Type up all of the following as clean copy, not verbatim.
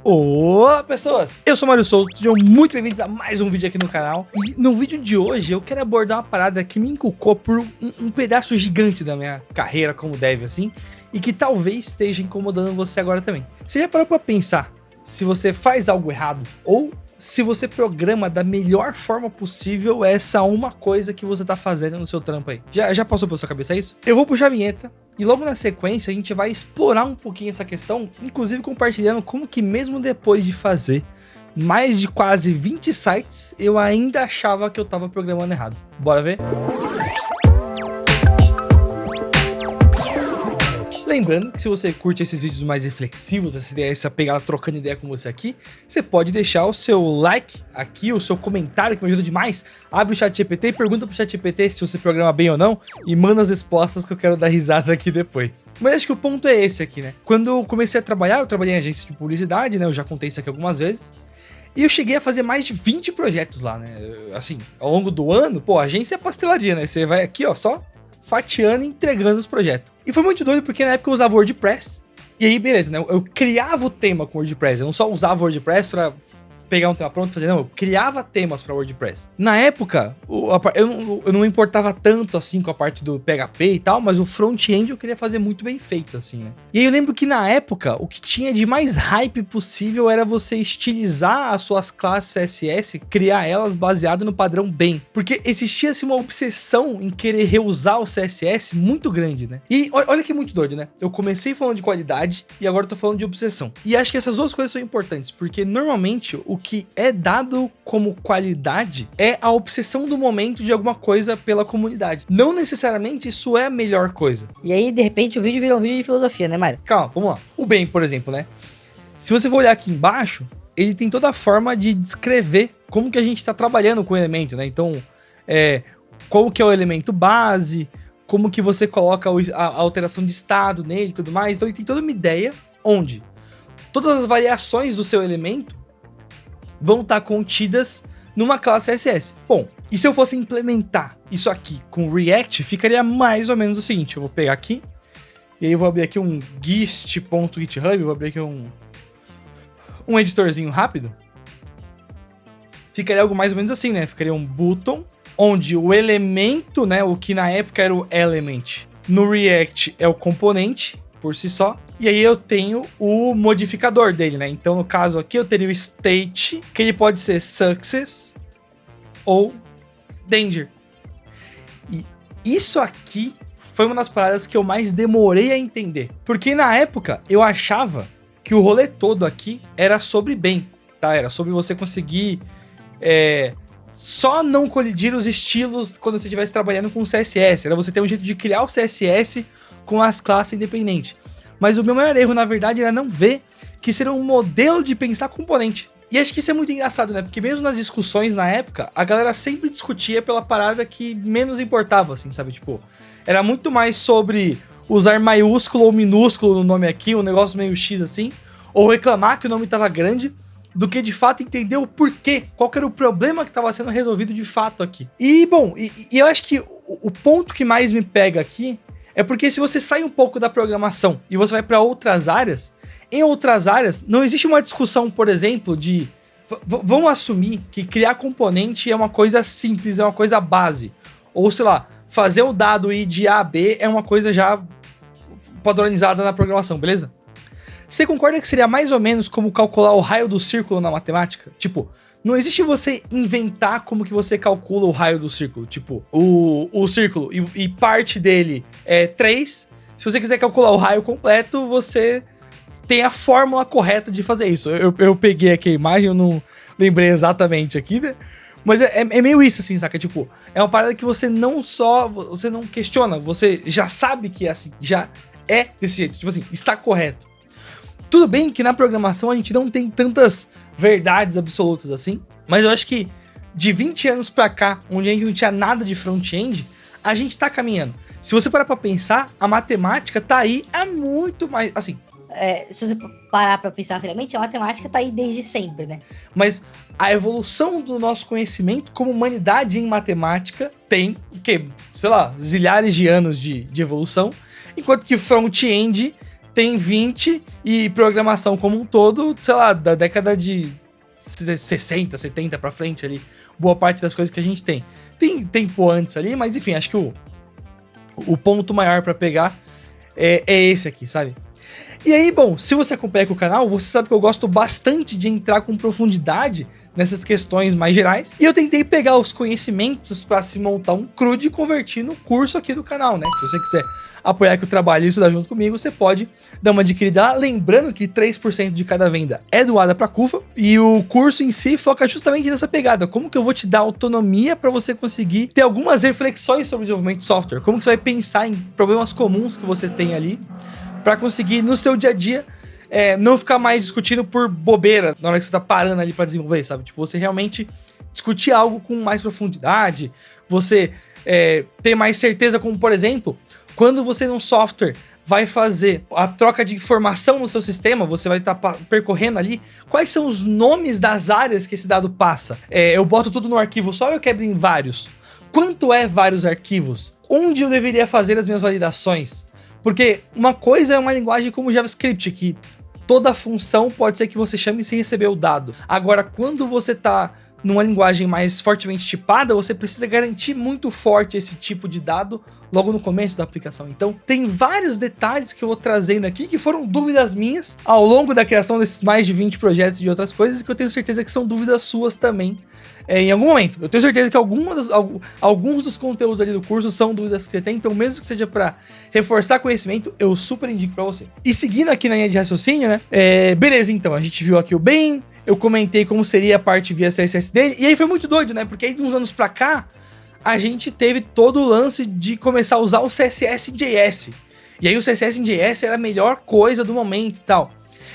Olá pessoas, eu sou o Mário Souto, sejam muito bem-vindos a mais um vídeo aqui no canal. E no vídeo de hoje eu quero abordar uma parada que me inculcou por um pedaço gigante da minha carreira como dev assim, e que talvez esteja incomodando você agora também. Você já parou pra pensar se você faz algo errado ou se você programa da melhor forma possível essa uma coisa que você tá fazendo no seu trampo aí? Já passou pela sua cabeça isso? Eu vou puxar a vinheta e logo na sequência a gente vai explorar um pouquinho essa questão, inclusive compartilhando como que mesmo depois de fazer mais de quase 20 sites, eu ainda achava que eu tava programando errado. Bora ver? Lembrando que se você curte esses vídeos mais reflexivos, essa pegada trocando ideia com você aqui, você pode deixar o seu like aqui, o seu comentário que me ajuda demais. Abre o ChatGPT e pergunta pro ChatGPT se você programa bem ou não e manda as respostas que eu quero dar risada aqui depois. Mas acho que o ponto é esse aqui, né? Quando eu comecei a trabalhar, eu trabalhei em agência de publicidade, né? Eu já contei isso aqui algumas vezes. E eu cheguei a fazer mais de 20 projetos lá, né? Assim, ao longo do ano, pô, a agência é pastelaria, né? Você vai aqui, ó, só fatiando e entregando os projetos. E foi muito doido porque na época eu usava WordPress. E aí, beleza, né? Eu criava o tema com WordPress. Eu não só usava WordPress pra pegar um tema pronto e fazer, não. Eu criava temas pra WordPress. Na época, eu não me importava tanto assim com a parte do PHP e tal, mas o front-end eu queria fazer muito bem feito, assim, né? E aí eu lembro que na época, o que tinha de mais hype possível era você estilizar as suas classes CSS, criar elas baseado no padrão BEM. Porque existia-se uma obsessão em querer reusar o CSS muito grande, né? E olha que muito doido, né? Eu comecei falando de qualidade e agora eu tô falando de obsessão. E acho que essas duas coisas são importantes, porque normalmente o que é dado como qualidade é a obsessão do momento de alguma coisa pela comunidade. Não necessariamente isso é a melhor coisa. E aí, de repente, o vídeo virou um vídeo de filosofia, né, Mário? Calma, vamos lá. O BEM, por exemplo, né? Se você for olhar aqui embaixo, ele tem toda a forma de descrever como que a gente está trabalhando com o elemento, né? Então, qual que é o elemento base, como que você coloca a alteração de estado nele e tudo mais. Então, ele tem toda uma ideia onde todas as variações do seu elemento vão estar contidas numa classe CSS. Bom, e se eu fosse implementar isso aqui com React, ficaria mais ou menos o seguinte. Eu vou pegar aqui, e aí eu vou abrir aqui um gist.github, vou abrir aqui um editorzinho rápido. Ficaria algo mais ou menos assim, né? Ficaria um button, onde o elemento, né, o que na época era o element, no React é o componente por si só. E aí eu tenho o modificador dele, né? Então, no caso aqui, eu teria o state, que ele pode ser success ou danger. E isso aqui foi uma das paradas que eu mais demorei a entender. Porque na época, eu achava que o rolê todo aqui era sobre bem, tá? Era sobre você conseguir só não colidir os estilos quando você estivesse trabalhando com CSS. Era você ter um jeito de criar o CSS com as classes independentes. Mas o meu maior erro, na verdade, era não ver que seria um modelo de pensar componente. E acho que isso é muito engraçado, né? Porque mesmo nas discussões na época, a galera sempre discutia pela parada que menos importava, assim, sabe? Tipo, era muito mais sobre usar maiúsculo ou minúsculo no nome aqui, um negócio meio X assim, ou reclamar que o nome tava grande, do que de fato entender o porquê, qual que era o problema que estava sendo resolvido de fato aqui. E, bom, eu acho que o ponto que mais me pega aqui é porque se você sai um pouco da programação e você vai para outras áreas, em outras áreas não existe uma discussão, por exemplo, de vamos assumir que criar componente é uma coisa simples, é uma coisa base. Ou, sei lá, fazer o dado ir de A a B é uma coisa já padronizada na programação, beleza? Você concorda que seria mais ou menos como calcular o raio do círculo na matemática? Tipo, não existe você inventar como que você calcula o raio do círculo. Tipo, o círculo e parte dele é 3. Se você quiser calcular o raio completo, você tem a fórmula correta de fazer isso. Eu peguei aqui a imagem, eu não lembrei exatamente aqui, né? Mas é meio isso, assim, saca? Tipo, é uma parada que você não questiona, você já sabe que é assim, já é desse jeito. Tipo assim, está correto. Tudo bem que na programação a gente não tem tantas verdades absolutas assim, mas eu acho que de 20 anos pra cá, onde a gente não tinha nada de front-end, a gente tá caminhando. Se você parar pra pensar, a matemática tá aí há muito mais, assim... Se você parar pra pensar friamente, a matemática tá aí desde sempre, né? Mas a evolução do nosso conhecimento como humanidade em matemática tem, sei lá, zilhares de anos de evolução, enquanto que front-end tem 20 e programação como um todo, sei lá, da década de 60, 70 pra frente ali, boa parte das coisas que a gente tem. Tem tempo antes ali, mas enfim, acho que o ponto maior pra pegar é esse aqui, sabe? E aí, bom, se você acompanha aqui o canal, você sabe que eu gosto bastante de entrar com profundidade nessas questões mais gerais. E eu tentei pegar os conhecimentos para se montar um CRUD e convertir no curso aqui do canal, né? Se você quiser apoiar aqui o trabalho e estudar junto comigo, você pode dar uma adquirida lá. Lembrando que 3% de cada venda é doada para a CUFA. E o curso em si foca justamente nessa pegada. Como que eu vou te dar autonomia para você conseguir ter algumas reflexões sobre desenvolvimento de software? Como que você vai pensar em problemas comuns que você tem ali para conseguir, no seu dia a dia, não ficar mais discutindo por bobeira na hora que você tá parando ali para desenvolver, sabe? Tipo, você realmente discutir algo com mais profundidade, você ter mais certeza, como, por exemplo, quando você num software vai fazer a troca de informação no seu sistema, você vai estar percorrendo ali quais são os nomes das áreas que esse dado passa. Eu boto tudo no arquivo só ou eu quebro em vários? Quanto é vários arquivos? Onde eu deveria fazer as minhas validações? Porque uma coisa é uma linguagem como JavaScript, que toda função pode ser que você chame sem receber o dado. Agora, quando você está numa linguagem mais fortemente tipada, você precisa garantir muito forte esse tipo de dado logo no começo da aplicação. Então, tem vários detalhes que eu vou trazendo aqui que foram dúvidas minhas ao longo da criação desses mais de 20 projetos e de outras coisas, e que eu tenho certeza que são dúvidas suas também. Em algum momento. Eu tenho certeza que alguns dos conteúdos ali do curso são dúvidas que você tem, então mesmo que seja para reforçar conhecimento, eu super indico para você. E seguindo aqui na linha de raciocínio, né? Beleza, então, a gente viu aqui o bem, eu comentei como seria a parte via CSS dele, e aí foi muito doido, né? Porque aí de uns anos pra cá, a gente teve todo o lance de começar a usar o CSS em JS. E aí o CSS em JS era a melhor coisa do momento e tal.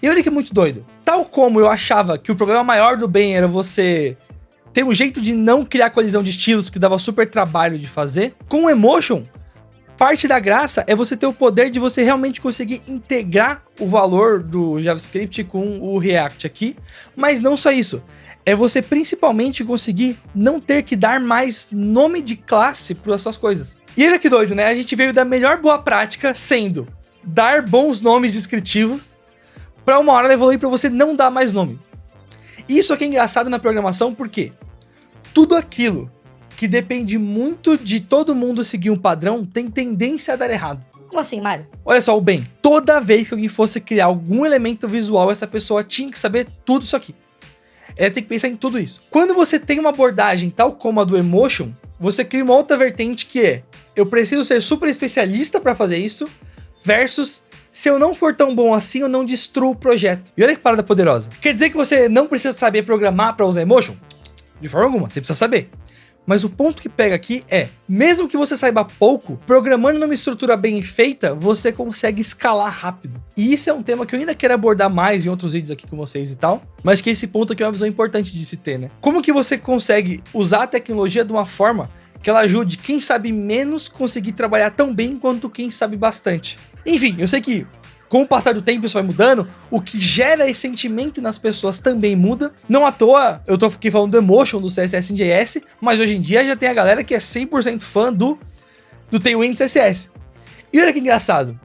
E olha que muito doido. Tal como eu achava que o problema maior do bem era você ter um jeito de não criar colisão de estilos que dava super trabalho de fazer, com o Emotion, parte da graça é você ter o poder de você realmente conseguir integrar o valor do JavaScript com o React aqui, mas não só isso, é você principalmente conseguir não ter que dar mais nome de classe para as suas coisas. E olha que doido, né? A gente veio da melhor boa prática sendo dar bons nomes descritivos para uma hora evoluir para você não dar mais nome. Isso aqui é engraçado na programação porque tudo aquilo que depende muito de todo mundo seguir um padrão tem tendência a dar errado. Como assim, Mário? Olha só, o bem, toda vez que alguém fosse criar algum elemento visual, essa pessoa tinha que saber tudo isso aqui. Ela tem que pensar em tudo isso. Quando você tem uma abordagem tal como a do Emotion, você cria uma outra vertente que é: eu preciso ser super especialista para fazer isso, versus se eu não for tão bom assim, eu não destruo o projeto. E olha que parada poderosa. Quer dizer que você não precisa saber programar para usar Emotion? De forma alguma, você precisa saber. Mas o ponto que pega aqui é, mesmo que você saiba pouco, programando numa estrutura bem feita, você consegue escalar rápido. E isso é um tema que eu ainda quero abordar mais em outros vídeos aqui com vocês e tal, mas que esse ponto aqui é uma visão importante de se ter, né? Como que você consegue usar a tecnologia de uma forma que ela ajude quem sabe menos conseguir trabalhar tão bem quanto quem sabe bastante? Enfim, eu sei que com o passar do tempo isso vai mudando, o que gera esse sentimento nas pessoas também muda. Não à toa, eu tô aqui falando do Emotion, do CSS em JS, mas hoje em dia já tem a galera que é 100% fã do Tailwind CSS. E olha que engraçado,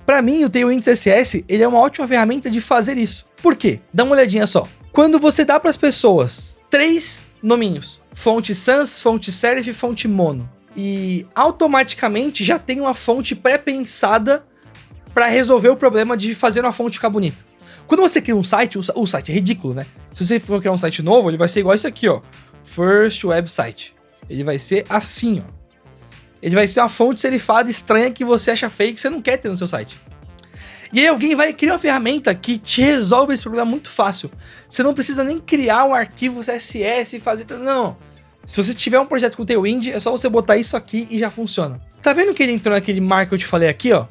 pra mim o Tailwind CSS, ele é uma ótima ferramenta de fazer isso. Por quê? Dá uma olhadinha só. Quando você dá pras pessoas 3 nominhos, fonte sans, fonte serif e fonte mono, e automaticamente já tem uma fonte pré-pensada para resolver o problema de fazer uma fonte ficar bonita. Quando você cria um site, o site é ridículo, né? Se você for criar um site novo, ele vai ser igual isso aqui, ó. First Website. Ele vai ser assim, ó. Ele vai ser uma fonte serifada estranha que você acha feia que você não quer ter no seu site. E aí alguém vai criar uma ferramenta que te resolve esse problema muito fácil. Você não precisa nem criar um arquivo CSS e fazer... Não. Se você tiver um projeto com Tailwind, é só você botar isso aqui e já funciona. Tá vendo que ele entrou naquele marco que eu te falei aqui, ó?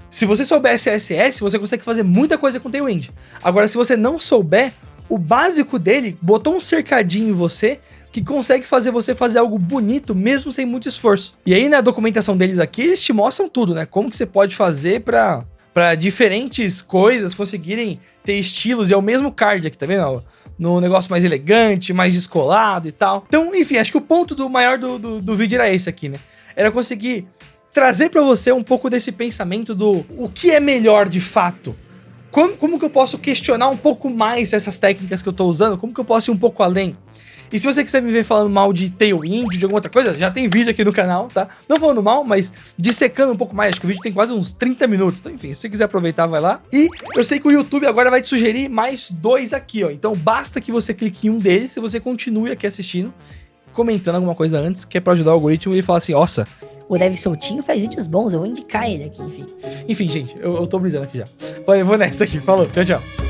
Se você souber CSS, você consegue fazer muita coisa com Tailwind. Agora, se você não souber, o básico dele botou um cercadinho em você que consegue fazer você fazer algo bonito mesmo sem muito esforço. E aí na documentação deles aqui, eles te mostram tudo, né? Como que você pode fazer para diferentes coisas conseguirem ter estilos. E é o mesmo card aqui, tá vendo? No negócio mais elegante, mais descolado e tal. Então, enfim, acho que o ponto maior do vídeo era esse aqui, né? Era conseguir trazer pra você um pouco desse pensamento do o que é melhor de fato. Como que eu posso questionar um pouco mais essas técnicas que eu tô usando? Como que eu posso ir um pouco além? E se você quiser me ver falando mal de Tailwind, de alguma outra coisa, já tem vídeo aqui no canal, tá? Não falando mal, mas dissecando um pouco mais. Acho que o vídeo tem quase uns 30 minutos. Então, enfim, se você quiser aproveitar, vai lá. E eu sei que o YouTube agora vai te sugerir mais 2 aqui, ó. Então, basta que você clique em um deles e você continue aqui assistindo, comentando alguma coisa antes, que é pra ajudar o algoritmo e falar assim, nossa... O Dev Soltinho faz vídeos bons, eu vou indicar ele aqui, enfim. Enfim, gente, eu tô brisando aqui já. Eu vou nessa aqui. Falou, tchau, tchau.